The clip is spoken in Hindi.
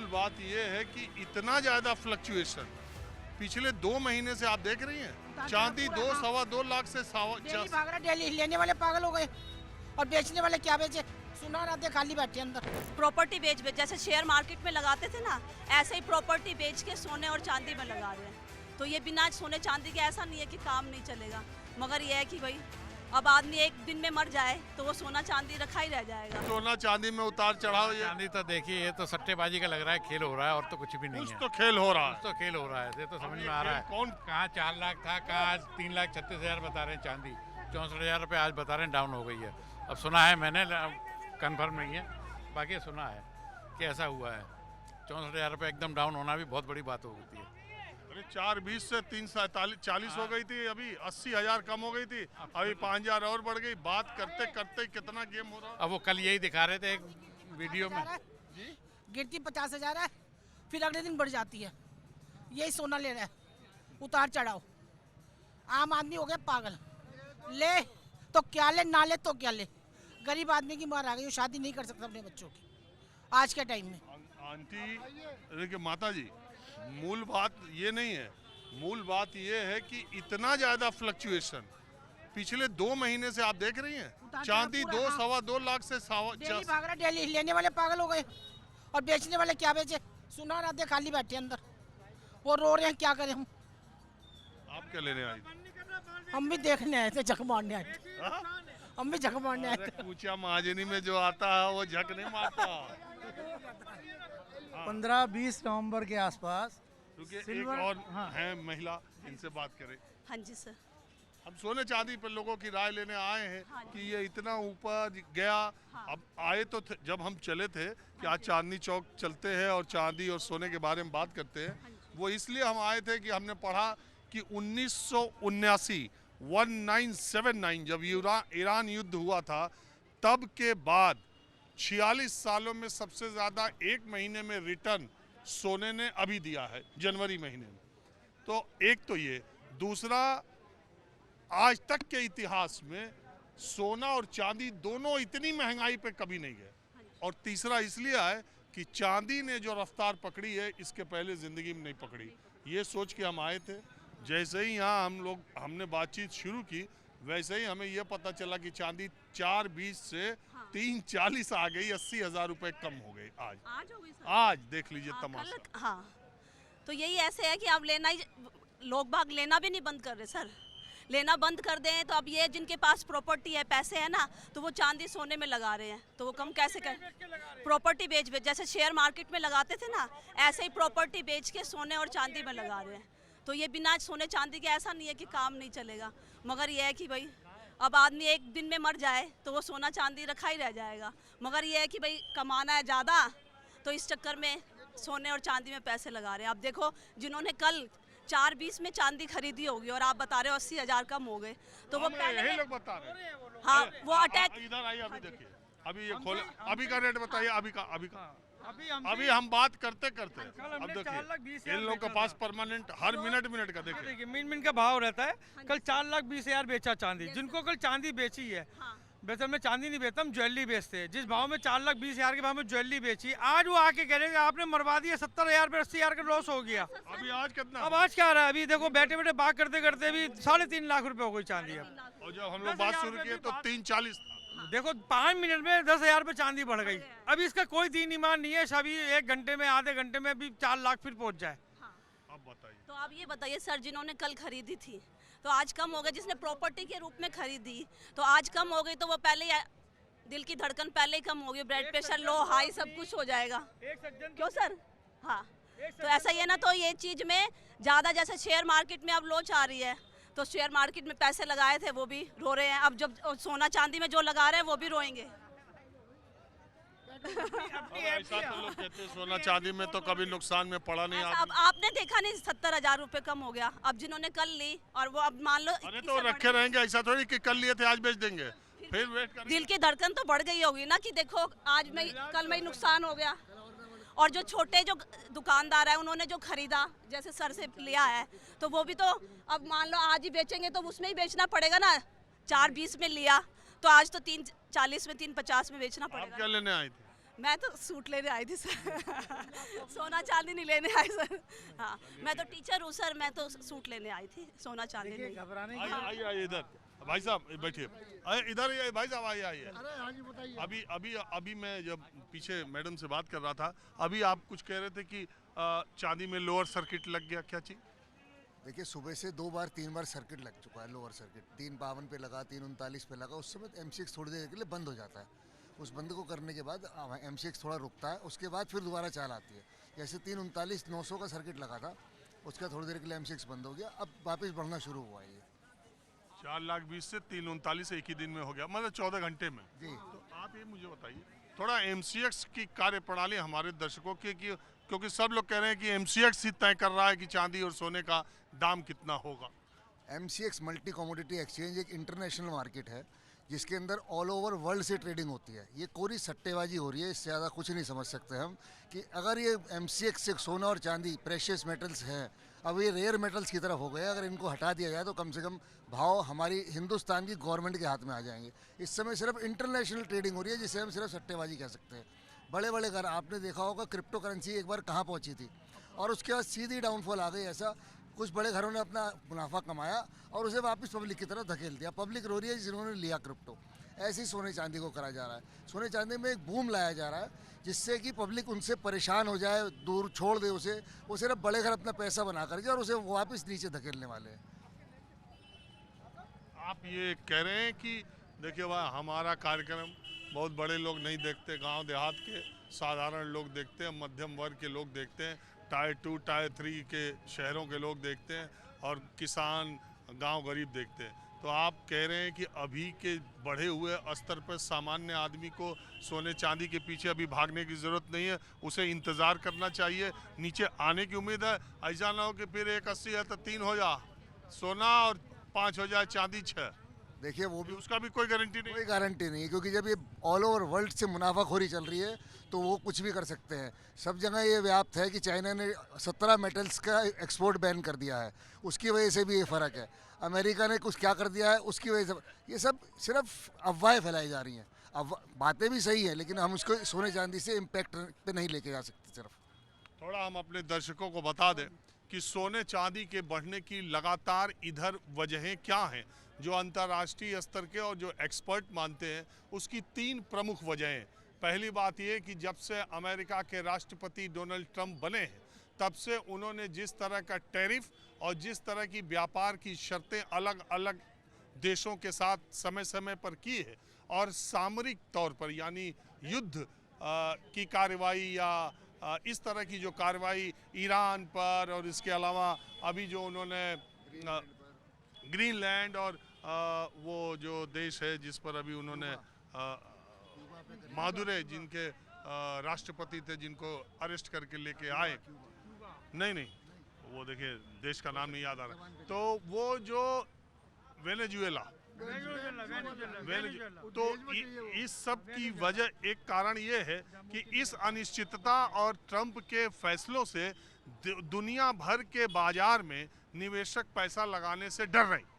बात ये है कि इतना ज्यादा फ्लक्चुएशन पिछले 2 महीने से आप देख रही हैं। चांदी 2-2.25 लाख से डेली भाग रहा, डेली लेने वाले पागल हो गए और बेचने वाले क्या बेचे, सुना ना दे खाली बैठे अंदर। प्रॉपर्टी बेच जैसे शेयर मार्केट में लगाते थे ना, ऐसे ही प्रॉपर्टी बेच के सोने और चांदी में लगा रहे हैं। तो ये बिना सोने चांदी के ऐसा नहीं है कि काम नहीं चलेगा, मगर ये है कि भाई अब आदमी एक दिन में मर जाए तो वो सोना चांदी रखा ही रह जाएगा। सोना चांदी में उतार चढ़ाव, ये चांदी तो देखिए ये तो सट्टेबाजी का लग रहा है, खेल हो रहा है और तो कुछ भी नहीं कुछ है। तो खेल हो रहा है, कुछ तो खेल हो रहा है, ये तो समझ में आ रहा है। कौन कहाँ 4 लाख था, कहाँ आज 3,36,000 बता रहे हैं चांदी, 64,000 रुपये आज बता रहे हैं डाउन हो गई है। अब सुना है मैंने, कंफर्म नहीं है, बाकी सुना है कि ऐसा हुआ है। 64,000 रुपये एकदम डाउन होना भी बहुत बड़ी बात होती है। 420 से 340 हो गई थी, अभी 80,000 कम हो गई थी, अभी 5,000 और बढ़ गई। बात करते करते कितना गेम हो रहा है। अब वो कल यही दिखा रहे थे एक वीडियो में, गिरती 50,000 है, फिर अगले दिन बढ़ जाती है। यही सोना ले रहा है, उतार चढ़ाओ। आम आदमी हो गया पागल, ले तो क्या ले, ना ले तो क्या ले। गरीब आदमी की मार आ गई, वो शादी नहीं कर सकता अपने बच्चों की आज के टाइम में। आंटी देखिए, माता जी, मूल बात ये नहीं है, मूल बात ये है कि इतना ज्यादा फ्लक्चुएशन पिछले 2 महीने से आप देख रही हैं। चांदी 2-2.25 लाख से डेली भाग रहा, डेली लेने वाले पागल हो गए और बेचने वाले क्या बेचे, सुना ना दे खाली बैठे अंदर। वो रो रहे हैं, क्या करें हम। आप क्या लेने आई? हम भी देखने आए थे, झक मारने आए थे, हम भी झक मारने आए थे। पूछा महाजनी में जो आता है वो झक नहीं मारता। 15-20 नवंबर के आसपास क्योंकि एक सिल्वर, और हाँ। है महिला, इनसे बात करें। हाँ जी सर। हम सोने चांदी पर लोगों की राय लेने आए हैं हाँ कि ये इतना ऊपर गया। हाँ। अब आए तो जब हम चले थे कि आज चांदनी चौक चलते हैं और चांदी और सोने के बारे में बात करते हैं। वो इसलिए हम आए थे कि हमने पढ़ा कि 1979 जब ईरान युद्ध हुआ था, तब के बाद 46 सालों में सबसे ज़्यादा 1 महीने में रिटर्न सोने ने अभी दिया है, जनवरी महीने में। तो एक तो ये, दूसरा आज तक के इतिहास में सोना और चांदी दोनों इतनी महंगाई पे कभी नहीं गए। और तीसरा इसलिए है कि चांदी ने जो रफ्तार पकड़ी है, इसके पहले ज़िंदगी में नहीं पकड़ी। ये सोच के हम आए थे। जैसे ही यहाँ हमने बातचीत शुरू की, वैसे ही हमें यह पता चला कि चांदी 420 से 340 आ गई, 80,000 रुपये कम हो गई आज हो गई सर। आज देख लीजिए तमाशा। हाँ, तो यही ऐसे है कि अब लेना ही, लोग बाग लेना भी नहीं बंद कर रहे सर। लेना बंद कर दें तो अब ये जिनके पास प्रॉपर्टी है, पैसे है ना, तो वो चांदी सोने में लगा रहे हैं। तो वो कम कैसे कर, प्रॉपर्टी बेच जैसे शेयर मार्केट में लगाते थे ना, ऐसे ही प्रॉपर्टी बेच के सोने और चांदी में लगा रहे हैं। तो ये बिना सोने चांदी के ऐसा नहीं है कि काम नहीं चलेगा, मगर ये है कि भाई अब आदमी एक दिन में मर जाए तो वो सोना चांदी रखा ही रह जाएगा। मगर ये है कि भाई कमाना है ज़्यादा, तो इस चक्कर में सोने और चांदी में पैसे लगा रहे हैं। अब देखो, जिन्होंने कल 420 में चांदी खरीदी होगी और आप बता रहे हो 80,000 कम हो गए, तो वो पहले यही लोग बता रहे हैं। हाँ, वो अटैक। इधर आइए, अभी देखिए, अभी ये खोले, अभी का रेट बताइए, अभी का अभी हम बात करते करते कल अब हमने 4,20,000 देखिए, इन लोगों के बेचा पास था। परमानेंट हर मिनट का देखिए। देखिए मिनट का भाव रहता है। कल 4,20,000 बेचा चांदी, जिनको कल चांदी बेची है। वैसे मैं चांदी नहीं बेचता, हम ज्वेलरी बेचते हैं। जिस भाव में 4,20,000 के भाव में ज्वेलरी बेची, आज वो आके कह रहे हैं आपने मरवा दिया, 70,000 पे 80,000 का लॉस हो गया। अभी आज कितना? अब आज क्या आ रहा है? अभी देखो बैठे बैठे बात करते करते अभी 3.5 लाख रुपए हो गई चांदी। अब और जब हम लोग बात शुरू किए तो 340 था। देखो 5 मिनट में 10,000 पे चांदी बढ़ गई। अभी इसका कोई दीन ईमान नहीं है, अभी 1 घंटे में, आधे घंटे में भी 4 लाख फिर पहुंच जाए। अब बताइए, तो आप ये बताइए सर, जिन्होंने कल खरीदी थी तो आज कम हो गए, जिसने प्रॉपर्टी के रूप में खरीदी तो आज कम हो गई, तो वो पहले दिल की धड़कन पहले ही कम हो गई, ब्लड प्रेशर लो, हाई सब कुछ हो जाएगा। क्यों सर? हाँ, तो ऐसा ही है ना। तो ये चीज़ में ज़्यादा, जैसे शेयर मार्केट में अब लोच आ रही है, तो शेयर मार्केट में पैसे लगाए थे वो भी रो रहे हैं। अब जब सोना चांदी में जो लगा रहे हैं वो भी रोएंगे। ऐसा तो लोग कहते हैं सोना चांदी में तो कभी नुकसान में पड़ा नहीं। अब आपने देखा नहीं 70,000 रुपये कम हो गया। अब जिन्होंने कल ली और वो अब मान लो, अरे तो रखे रहेंगे, ऐसा थोड़ी कि कल लिए थे आज बेच देंगे, फिर वेट करेंगे। दिल की धड़कन तो बढ़ गई होगी ना कि देखो आज में कल में नुकसान हो गया। और जो छोटे जो दुकानदार है, उन्होंने जो खरीदा, जैसे सर से लिया है, तो वो भी तो अब मान लो आज ही बेचेंगे तो उसमें ही बेचना पड़ेगा ना। 420 में लिया तो आज तो 340 में, 350 में बेचना पड़ेगा। आप क्या लेने आए थे? मैं तो सूट लेने आई थी सर। सोना चांदी नहीं लेने आए सर। हाँ, मैं तो टीचर हूँ सर, मैं तो सूट लेने आई थी, सोना चांदी नहीं। घबराने आइए आइए आइए इधर, भाई साहब बैठिए, इधर आइए भाई साहब, आइए आइए। अभी अभी अभी मैं जब पीछे मैडम से बात कर रहा था, अभी आप कुछ कह रहे थे कि चांदी में लोअर सर्किट लग गया, क्या चीज? देखिए सुबह से 3 बार सर्किट लग चुका है, लोअर सर्किट 352 पे लगा, 339 पे लगा। उस समय M6 थोड़ी देर के लिए बंद हो जाता है। उस बंद को करने के बाद M6 थोड़ा रुकता है, उसके बाद फिर दोबारा चाल आती है। जैसे 339 900 का सर्किट लगा था, उसका थोड़ी देर के लिए M6 बंद हो गया, अब वापस बढ़ना शुरू हुआ है ये। 4,20,000 से 339 एक ही दिन में हो गया, मतलब 14 घंटे में। जी तो आप ये मुझे बताइए थोड़ा MCX की कार्यप्रणाली हमारे दर्शकों की, क्योंकि सब लोग कह रहे हैं कि MCX ही तय कर रहा है कि चांदी और सोने का दाम कितना होगा। MCX मल्टी कमोडिटी एक्सचेंज एक इंटरनेशनल मार्केट है जिसके अंदर ऑल ओवर वर्ल्ड से ट्रेडिंग होती है। ये कोरी सट्टेबाजी हो रही है, इससे ज़्यादा कुछ नहीं समझ सकते हम कि अगर ये MCX से सोना और चांदी प्रेशियस मेटल्स हैं, अब ये रेयर मेटल्स की तरफ हो गए, अगर इनको हटा दिया जाए तो कम से कम भाव हमारी हिंदुस्तान की गवर्नमेंट के हाथ में आ जाएंगे। इस समय सिर्फ इंटरनेशनल ट्रेडिंग हो रही है जिसे हम सिर्फ सट्टेबाजी कह सकते हैं। बड़े बड़े घर आपने देखा होगा, क्रिप्टो करेंसी एक बार कहाँ पहुँची थी और उसके बाद सीधी डाउनफॉल आ गई। ऐसा कुछ बड़े घरों ने अपना मुनाफा कमाया और उसे वापस पब्लिक की तरफ धकेल दिया। पब्लिक रो रही है जिन्होंने लिया क्रिप्टो। ऐसे ही सोने चांदी को करा जा रहा है। सोने चांदी में एक बूम लाया जा रहा है जिससे कि पब्लिक उनसे परेशान हो जाए, दूर छोड़ दे उसे। वो सिर्फ बड़े घर अपना पैसा बना करके और उसे वापस नीचे धकेलने वाले हैं। आप ये कह रहे हैं कि देखिए भाई हमारा कार्यक्रम बहुत बड़े लोग नहीं देखते, गांव देहात के साधारण लोग देखते हैं, मध्यम वर्ग के लोग देखते हैं, टायर 2 टायर 3 के शहरों के लोग देखते हैं और किसान गांव गरीब देखते हैं। तो आप कह रहे हैं कि अभी के बढ़े हुए स्तर पर सामान्य आदमी को सोने चांदी के पीछे अभी भागने की ज़रूरत नहीं है, उसे इंतज़ार करना चाहिए, नीचे आने की उम्मीद है। ऐसा ना हो कि फिर 180 है तो 3 हो जा सोना और 5 हो जाए चांदी 6। देखिए वो भी उसका भी कोई गारंटी नहीं। कोई गारंटी नहीं है, क्योंकि जब ये ऑल ओवर वर्ल्ड से मुनाफाखोरी चल रही है तो वो कुछ भी कर सकते हैं। सब जगह ये व्याप्त है कि चाइना ने 17 मेटल्स का एक्सपोर्ट बैन कर दिया है, उसकी वजह से भी ये फ़र्क है। अमेरिका ने कुछ क्या कर दिया है, उसकी वजह से। ये सब सिर्फ अफवाहें फैलाई जा रही हैं। बातें भी सही हैं लेकिन हम उसको सोने चांदी से इम्पैक्ट पे नहीं लेके जा सकते। सिर्फ थोड़ा हम अपने दर्शकों को बता दें कि सोने चांदी के बढ़ने की लगातार इधर वजहें क्या हैं, जो अंतर्राष्ट्रीय स्तर के और जो एक्सपर्ट मानते हैं उसकी 3 प्रमुख वजहें। पहली बात यह कि जब से अमेरिका के राष्ट्रपति डोनाल्ड ट्रंप बने हैं तब से उन्होंने जिस तरह का टैरिफ और जिस तरह की व्यापार की शर्तें अलग अलग देशों के साथ समय समय पर की है और सामरिक तौर पर यानी युद्ध की कार्रवाई या इस तरह की जो कार्रवाई ईरान पर और इसके अलावा अभी जो उन्होंने ग्रीनलैंड और वो जो देश है जिस पर अभी उन्होंने मादुरे जिनके राष्ट्रपति थे जिनको अरेस्ट करके लेके आए, नहीं वो देखिए देश का नाम नहीं याद आ रहा, तो वो जो वेनेजुएला तो इस सब की वजह एक कारण ये है कि इस अनिश्चितता और ट्रंप के फैसलों से दुनिया भर के बाजार में निवेशक पैसा लगाने से डर रहे हैं।